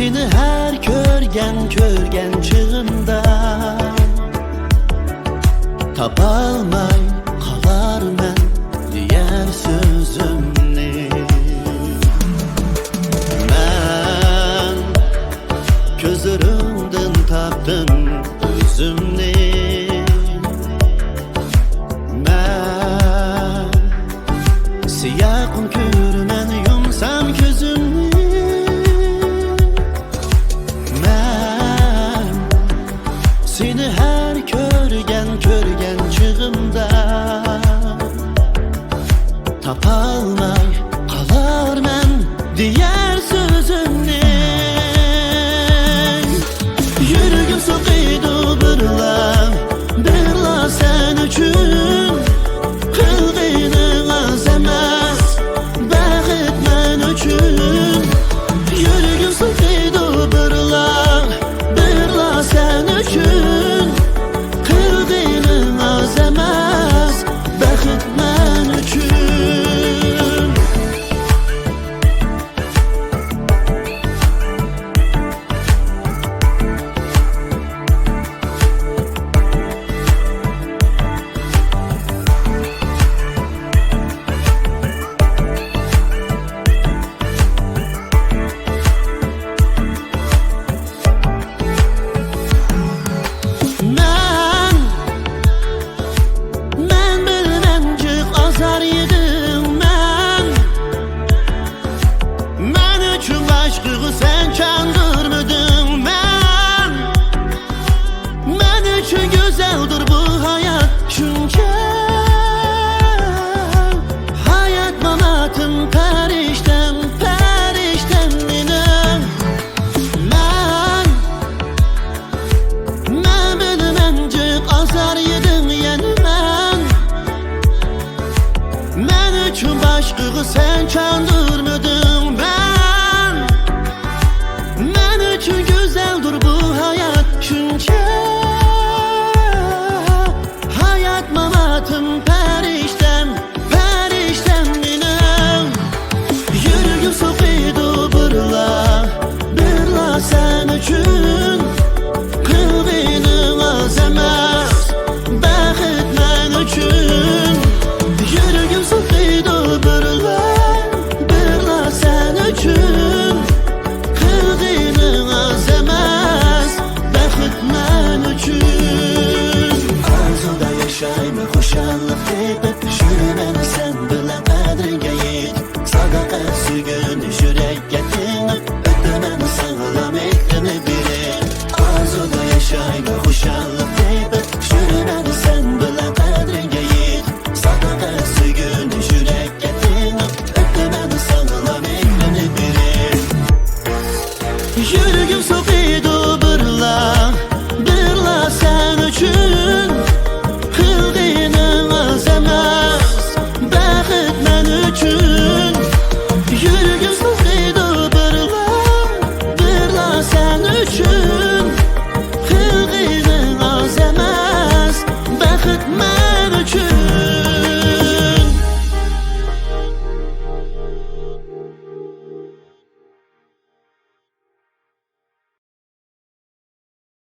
Seni her körgen çığında tapalmay kalar men diğer sözümni. Ben gözlerimden taptım özümni. Ben siyahın körmen yumsam gözümni. Seni her körgen çığımda tapalmay kalar men diğer sözümni. Yürügüm soqiydi birla sen üçün. Kılgıyning az emas baxit men üçün. Yürügüm soqiydi birla sen üçün. Kılgıyning az emas baxit men üçün. Sen çandırmadın men üçün güzeldir bu hayat çünkü hayat manatım perişten benim. Men bilmencik azar yedim yani men üçün başkığı sen çandırmadın men üçün güzeldir bu hayat çünkü hayat manatım perişten benim. Yürügüm soqiydi birla sen üçün. Kılgıyning az emas baxit men üçün. Yürügüm soqiydi birla sen üçün. Kılgıyning az emas baxit men üçün. Arzuda yaşayma xuşallik tepib yuraman sen bilan qadriga yet. Sadaqa suygun yurakka tingib o'taman sog'lom eklini berib. Arzuda yaşayma xuşallik tepib yuraman sen bilan qadriga yet. Sadaqa suygun yurakka tingib o'taman sog'lom eklini berib. Yürügüm soqiydi birla sen üçün. Kılgıyning az emas baxit men üçün. Yürügüm soqiydi birla sen üçün.